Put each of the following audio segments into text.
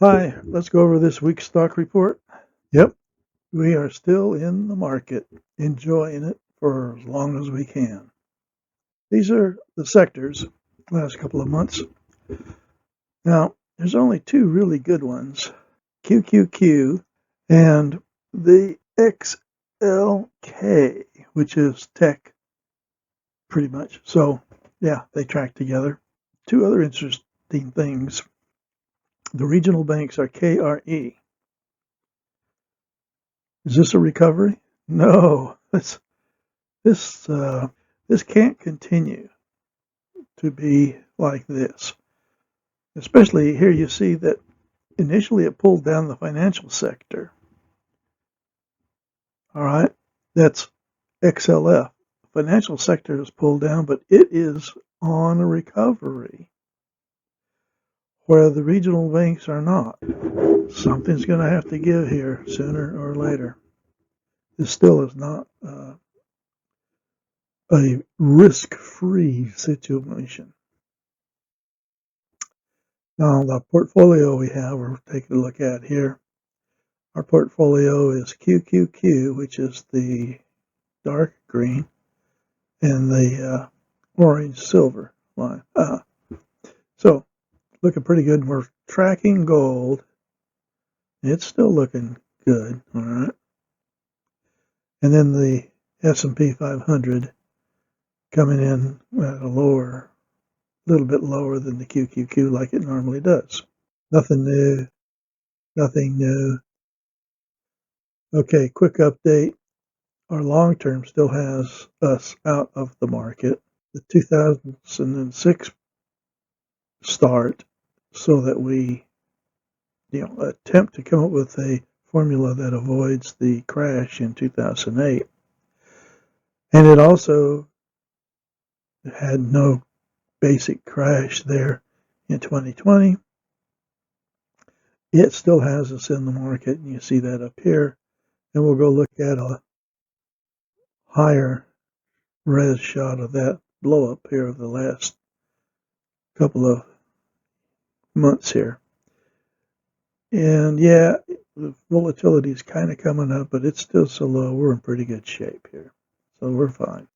Hi, let's go over this week's stock report. Yep, we are still in the market, enjoying it for as long as we can. These are the sectors last couple of months. Now, there's only two really good ones, QQQ and the XLK, which is tech pretty much. So, yeah, they track together. Two other interesting things. The regional banks are KRE. Is this a recovery? No, this this can't continue to be like this. Especially here, you see that initially it pulled down the financial sector. All right, that's XLF. The financial sector is pulled down, but it is on a recovery, where the regional banks are not. Something's going to have to give here sooner or later. This still is not a risk-free situation. Now, the portfolio we have, we're taking a look at here. Our portfolio is QQQ, which is the dark green, and the orange silver line. So, looking pretty good. We're tracking gold. It's still looking good, all right. And then the S&P 500 coming in at a little bit lower than the QQQ like it normally does. Nothing new, nothing new. Okay, quick update. Our long term still has us out of the market. The 2006 start so that we attempt to come up with a formula that avoids the crash in 2008. And it also had no basic crash there in 2020. It still has us in the market, and you see that up here. And we'll go look at a higher res shot of that blow up here of the last couple of months here. And yeah, the volatility is kind of coming up, but it's still so low. We're in pretty good shape here. So we're fine.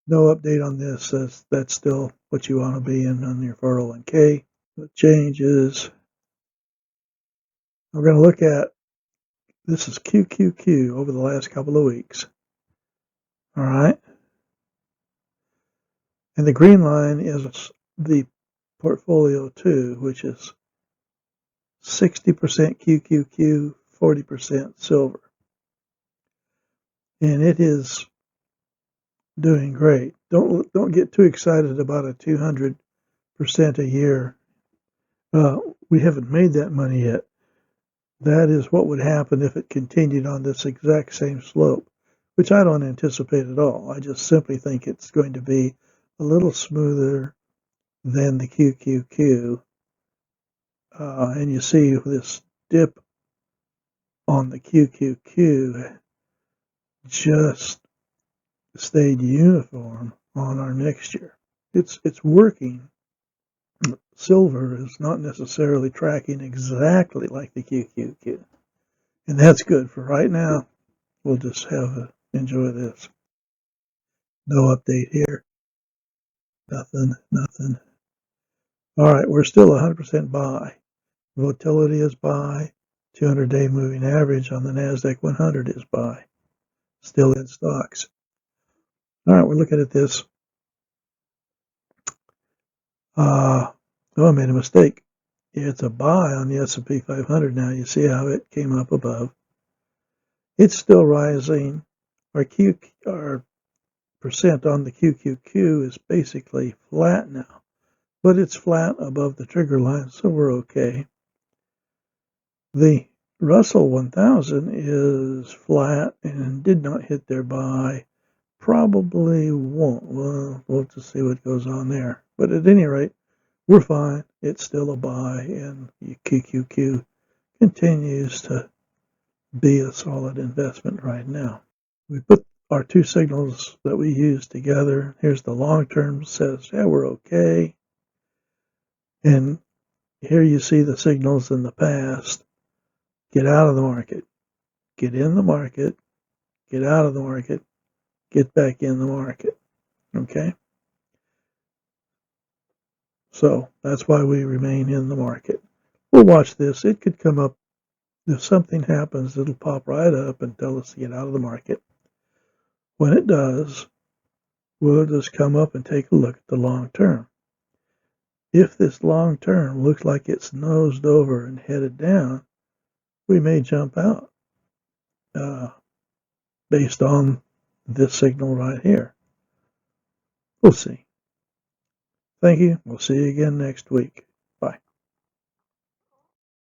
No update on this. That's still what you want to be in on your 401k. What changes? We're going to look at, this is QQQ over the last couple of weeks. All right. And the green line is the portfolio 2, which is 60% QQQ, 40% silver. And it is doing great. Don't get too excited about a 200% a year. We haven't made that money yet. That is what would happen if it continued on this exact same slope, which I don't anticipate at all. I just simply think it's going to be a little smoother than the QQQ. And you see this dip on the QQQ just stayed uniform on our mixture. It's working. Silver is not necessarily tracking exactly like the QQQ. And that's good for right now. We'll just enjoy this. No update here. Nothing. All right, we're still 100% buy. Volatility is buy. 200-day moving average on the NASDAQ 100 is buy. Still in stocks. All right, we're looking at this. I made a mistake. It's a buy on the S&P 500 now. You see how it came up above. It's still rising. Our percent on the QQQ is basically flat now, but it's flat above the trigger line, so we're okay. The Russell 1000 is flat and did not hit their buy. Probably won't. We'll just see what goes on there. But at any rate, we're fine. It's still a buy, and QQQ continues to be a solid investment right now. We put our two signals that we use together. Here's the long term, says, yeah, we're okay. And Here you see the signals in the past. Get out of the market, get in the market, get out of the market, get back in the market. Okay? So that's why we remain in the market. We'll watch this. It could come up. If something happens, it'll pop right up and tell us to get out of the market. When it does, we'll just come up and take a look at the long term. If this long term looks like it's nosed over and headed down, we may jump out based on this signal right here. We'll see. Thank you. We'll see you again next week.